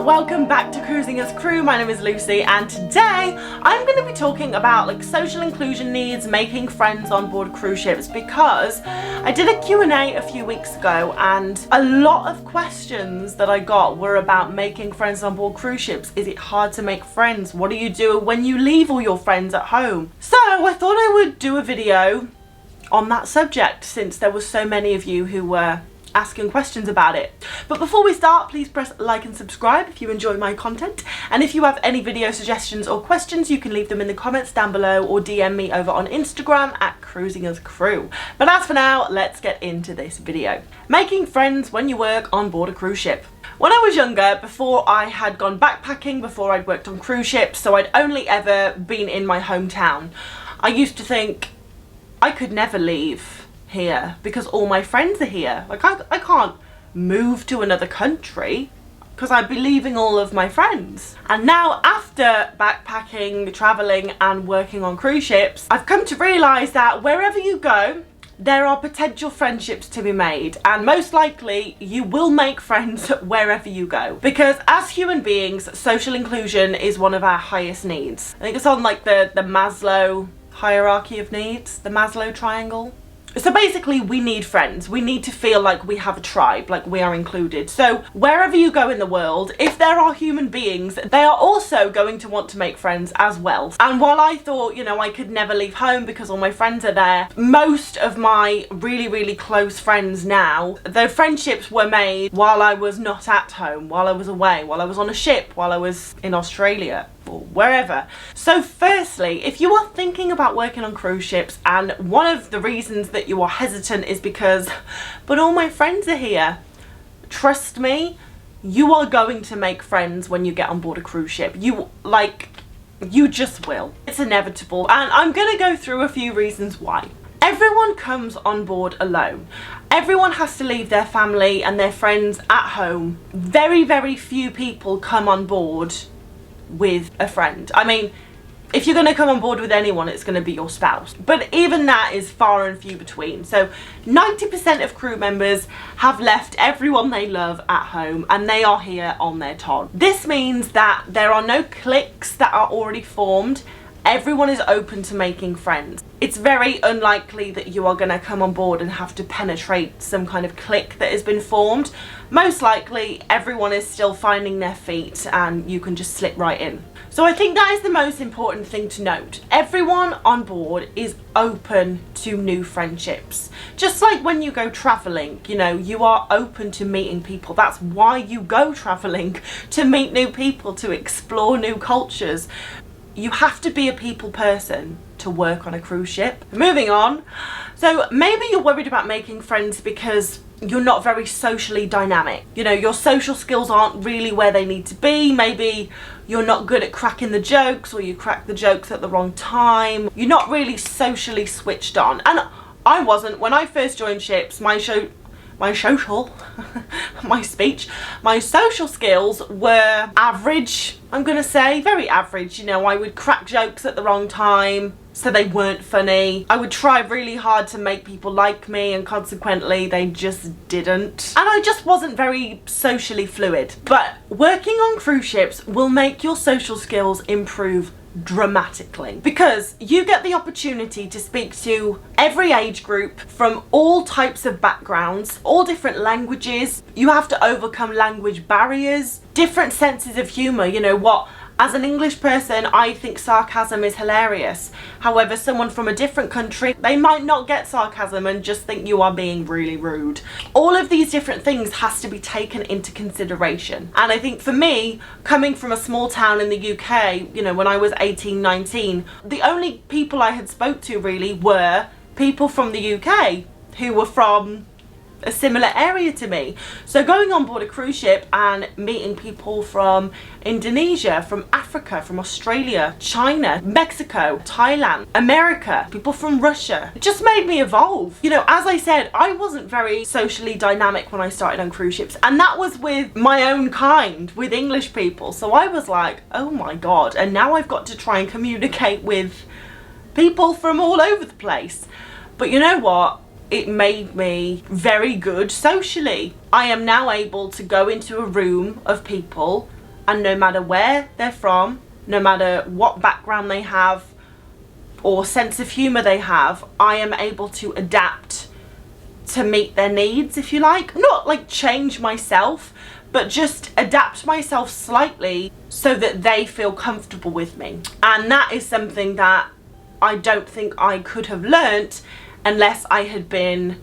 welcome back to Cruising as Crew. My name is Lucy and today I'm going to be talking about like social inclusion needs, making friends on board cruise ships, because I did a Q&A a few weeks ago and a lot of questions that I got were about making friends on board cruise ships. Is it hard to make friends? What do you do when you leave all your friends at home? So I thought I would do a video on that subject since there were so many of you who were asking questions about it. But before we start, please press like and subscribe if you enjoy my content, and if you have any video suggestions or questions you can leave them in the comments down below or DM me over on Instagram at Cruising as Crew. But as for now, let's get into this video. Making friends when you work on board a cruise ship. When I was younger, before I had gone backpacking, before I'd worked on cruise ships, so I'd only ever been in my hometown, I used to think I could never leave here because all my friends are here. Like I can't move to another country because I'd be leaving all of my friends. And now, after backpacking, traveling and working on cruise ships, I've come to realize that wherever you go, there are potential friendships to be made, and most likely you will make friends wherever you go, because as human beings, social inclusion is one of our highest needs. I think it's on like the Maslow hierarchy of needs, the Maslow triangle. So basically, we need friends. We need to feel like we have a tribe, like we are included. So wherever you go in the world, if there are human beings, they are also going to want to make friends as well. And while I thought, you know, I could never leave home because all my friends are there, most of my really close friends now, their friendships were made while I was not at home, while I was away, while I was on a ship, while I was in Australia, or wherever. So firstly, if you are thinking about working on cruise ships and one of the reasons that you are hesitant is because, but all my friends are here, trust me, you are going to make friends when you get on board a cruise ship. You just will. It's inevitable, and I'm gonna go through a few reasons why. Everyone comes on board alone. Everyone has to leave their family and their friends at home. Very few people come on board with a friend. I mean, if you're going to come on board with anyone, it's going to be your spouse, but even that is far and few between. So 90% of crew members have left everyone they love at home and they are here on their ton. This means that there are no cliques that are already formed. Everyone is open to making friends. It's very unlikely that you are going to come on board and have to penetrate some kind of clique that has been formed. Most likely everyone is still finding their feet and you can just slip right in. So I think that is the most important thing to note. Everyone on board is open to new friendships. Just like when you go traveling, you know, you are open to meeting people. That's why you go traveling, to meet new people, to explore new cultures. You have to be a people person to work on a cruise ship. Moving on. So maybe you're worried about making friends because you're not very socially dynamic. You know, your social skills aren't really where they need to be. Maybe you're not good at cracking the jokes, or you crack the jokes at the wrong time. You're not really socially switched on. And I wasn't. When I first joined ships, my social skills were average, I'm gonna say, very average. You know, I would crack jokes at the wrong time, so they weren't funny. I would try really hard to make people like me, and consequently they just didn't. And I just wasn't very socially fluid. But working on cruise ships will make your social skills improve dramatically, because you get the opportunity to speak to every age group from all types of backgrounds, all different languages. You have to overcome language barriers, different senses of humor. You know what, as an English person, I think sarcasm is hilarious. However, someone from a different country, they might not get sarcasm and just think you are being really rude. All of these different things has to be taken into consideration. And I think for me, coming from a small town in the UK, you know, when I was 18, 19, the only people I had spoke to really were people from the UK who were from a similar area to me. So going on board a cruise ship and meeting people from Indonesia, from Africa, from Australia, China, Mexico, Thailand, America, people from Russia, it just made me evolve. You know, as I said, I wasn't very socially dynamic when I started on cruise ships, and that was with my own kind, with English people. So I was like, oh my god, and now I've got to try and communicate with people from all over the place. But you know what? It made me very good socially. I am now able to go into a room of people And no matter where they're from, no matter what background they have or sense of humour they have, I am able to adapt to meet their needs, if you like. Not like change myself, but just adapt myself slightly so that they feel comfortable with me. And that is something that I don't think I could have learnt unless I had been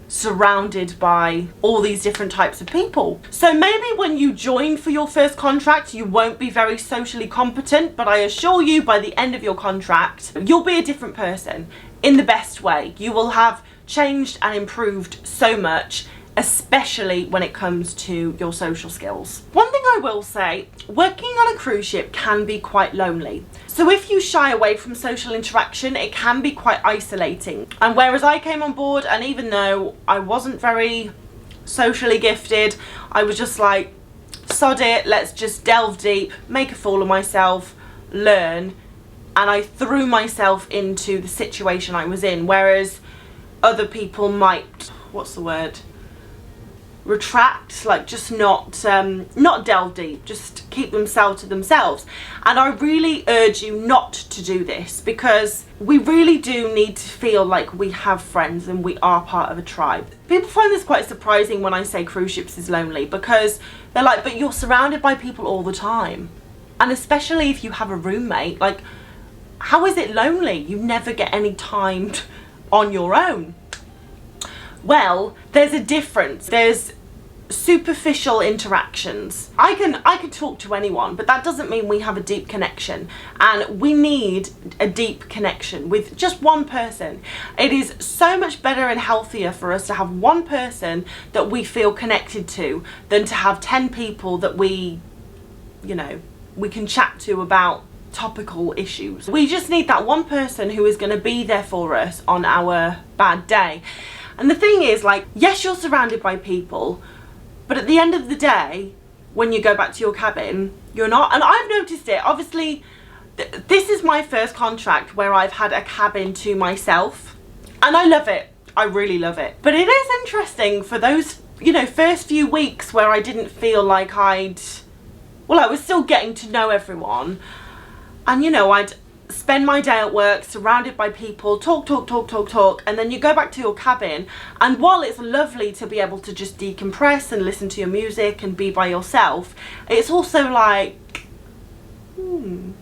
surrounded by all these different types of people. So maybe when you join for your first contract, you won't be very socially competent, but I assure you by the end of your contract, you'll be a different person in the best way. You will have changed and improved so much, especially when it comes to your social skills. One thing I will say, working on a cruise ship can be quite lonely. So if you shy away from social interaction, it can be quite isolating. And whereas I came on board, and even though I wasn't very socially gifted, I was just like, sod it, let's just delve deep, make a fool of myself, learn. And I threw myself into the situation I was in, whereas other people might, what's the word? Retract, like just not delve deep, just keep themselves to themselves. And I really urge you not to do this, because we really do need to feel like we have friends and we are part of a tribe. People find this quite surprising when I say cruise ships is lonely, because they're like, but you're surrounded by people all the time. And especially if you have a roommate, like, how is it lonely? You never get any time on your own. Well, there's a difference. There's superficial interactions. I can talk to anyone, but that doesn't mean we have a deep connection, and we need a deep connection with just one person. It is so much better and healthier for us to have one person that we feel connected to than to have 10 people that we can chat to about topical issues. We just need that one person who is going to be there for us on our bad day. And the thing is, like, yes, you're surrounded by people, but at the end of the day, when you go back to your cabin, you're not. And I've noticed it. Obviously, this is my first contract where I've had a cabin to myself, and I love it. I really love it. But it is interesting for those, first few weeks where I didn't feel like I was still getting to know everyone. And, I'd spend my day at work surrounded by people, talk, and then you go back to your cabin, and while it's lovely to be able to just decompress and listen to your music and be by yourself, it's also like, and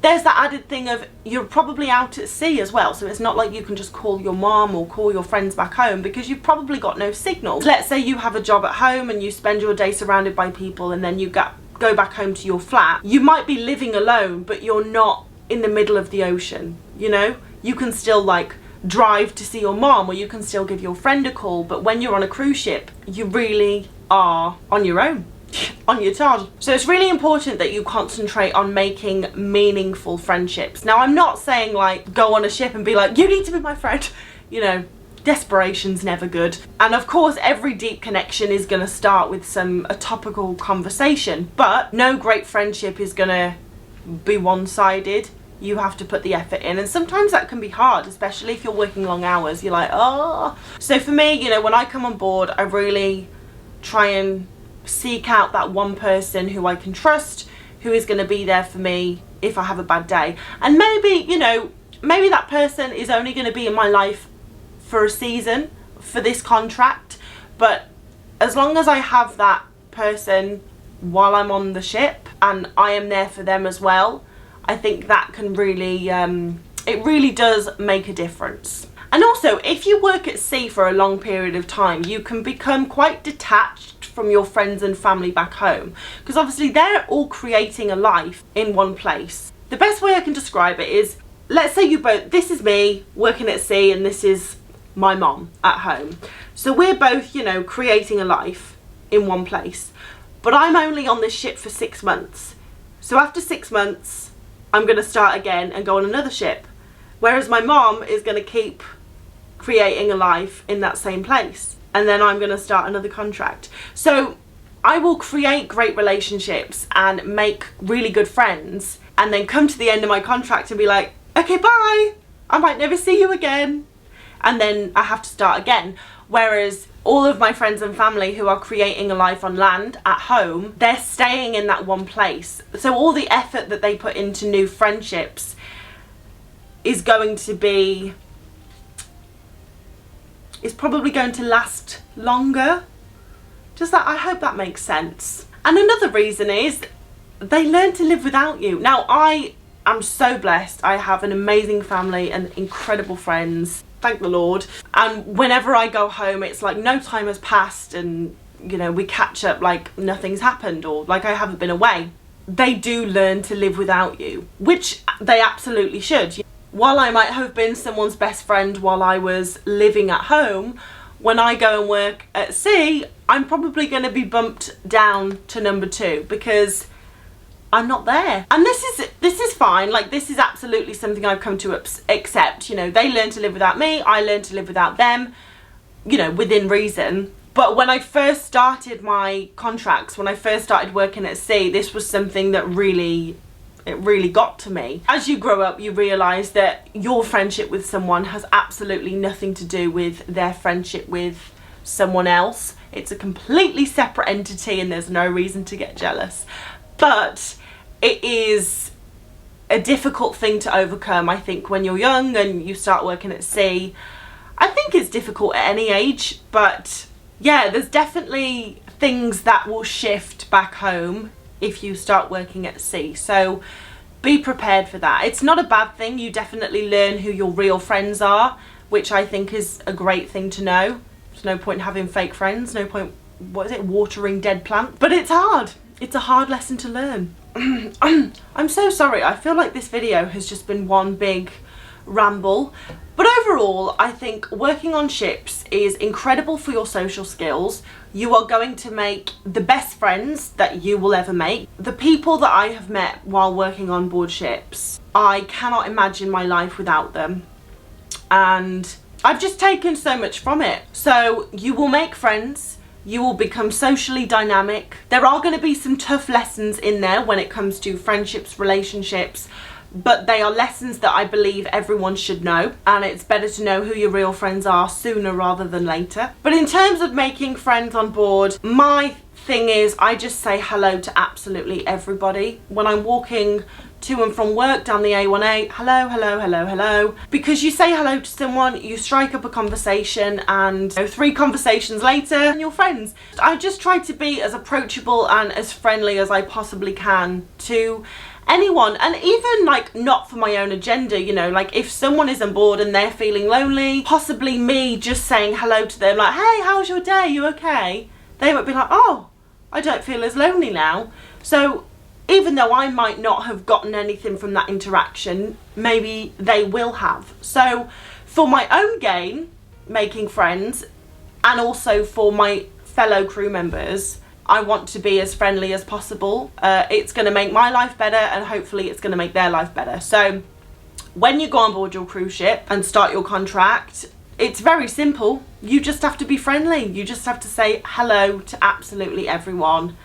there's that added thing of you're probably out at sea as well, so it's not like you can just call your mom or call your friends back home because you've probably got no signal. Let's say you have a job at home and you spend your day surrounded by people, and then you go back home to your flat. You might be living alone, but you're not in the middle of the ocean. You can still like drive to see your mom, or you can still give your friend a call, but when you're on a cruise ship, you really are on your own. On your Todd. So it's really important that you concentrate on making meaningful friendships. Now, I'm not saying like go on a ship and be like, you need to be my friend. Desperation's never good. And of course, every deep connection is going to start with a topical conversation, but no great friendship is going to be one-sided. You have to put the effort in, and sometimes that can be hard, especially if you're working long hours. You're like, oh. So for me, when I come on board, I really try and seek out that one person who I can trust, who is going to be there for me if I have a bad day. And maybe, maybe that person is only going to be in my life for a season, for this contract, but as long as I have that person while I'm on the ship and I am there for them as well, I think that can really, it really does make a difference. And also, if you work at sea for a long period of time, you can become quite detached from your friends and family back home, because obviously they're all creating a life in one place. The best way I can describe it is, let's say this is me working at sea and this is my mom at home. So we're both, creating a life in one place, but I'm only on this ship for 6 months. So after 6 months, I'm going to start again and go on another ship. Whereas my mom is going to keep creating a life in that same place. And then I'm going to start another contract. So I will create great relationships and make really good friends, and then come to the end of my contract and be like, okay, bye. I might never see you again. And then I have to start again. Whereas all of my friends and family who are creating a life on land at home, they're staying in that one place. So all the effort that they put into new friendships is going to be, is probably going to last longer. Just that, I hope that makes sense. And another reason is they learn to live without you. Now, I am so blessed. I have an amazing family and incredible friends. Thank the Lord. And whenever I go home, it's like no time has passed and, you know, we catch up like nothing's happened or like I haven't been away. They do learn to live without you, which they absolutely should. While I might have been someone's best friend while I was living at home, when I go and work at sea, I'm probably going to be bumped down to number 2 because I'm not there. And this is fine. Like, this is absolutely something I've come to accept. You know, they learn to live without me, I learn to live without them, you know, within reason. But when I first started my contracts, when I first started working at sea, this was something that really got to me. As you grow up, you realise that your friendship with someone has absolutely nothing to do with their friendship with someone else. It's a completely separate entity and there's no reason to get jealous. But it is a difficult thing to overcome, I think, when you're young and you start working at sea. I think it's difficult at any age, but yeah, there's definitely things that will shift back home if you start working at sea. So be prepared for that. It's not a bad thing. You definitely learn who your real friends are, which I think is a great thing to know. There's no point in having fake friends, no point, what is it, watering dead plants. But it's hard. It's a hard lesson to learn. I'm so sorry. I feel like this video has just been one big ramble. But overall, I think working on ships is incredible for your social skills. You are going to make the best friends that you will ever make. The people that I have met while working on board ships, I cannot imagine my life without them. And I've just taken so much from it. So you will make friends. You will become socially dynamic. There are going to be some tough lessons in there when it comes to friendships, relationships, but they are lessons that I believe everyone should know, and it's better to know who your real friends are sooner rather than later. But in terms of making friends on board, my thing is I just say hello to absolutely everybody. When I'm walking to and from work down the A1A, hello, hello, hello, hello. Because you say hello to someone, you strike up a conversation, and 3 conversations later, you're friends. I just try to be as approachable and as friendly as I possibly can to anyone, and even like not for my own agenda, you know, like if someone is on board and they're feeling lonely, possibly me just saying hello to them like, hey, how's your day, you okay? They might be like, oh, I don't feel as lonely now. So even though I might not have gotten anything from that interaction, maybe they will have. So for my own gain, making friends, and also for my fellow crew members, I want to be as friendly as possible. It's going to make my life better, and hopefully it's going to make their life better. So when you go on board your cruise ship and start your contract, it's very simple. You just have to be friendly. You just have to say hello to absolutely everyone,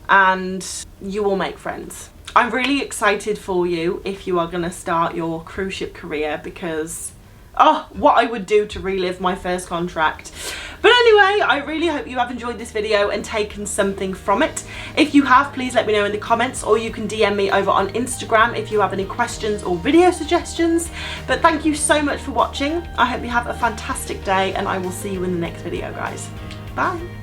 and you will make friends. I'm really excited for you if you are going to start your cruise ship career, because oh, what I would do to relive my first contract. But anyway, I really hope you have enjoyed this video and taken something from it. If you have, please let me know in the comments, or you can DM me over on Instagram if you have any questions or video suggestions. But thank you so much for watching. I hope you have a fantastic day, and I will see you in the next video, guys. Bye.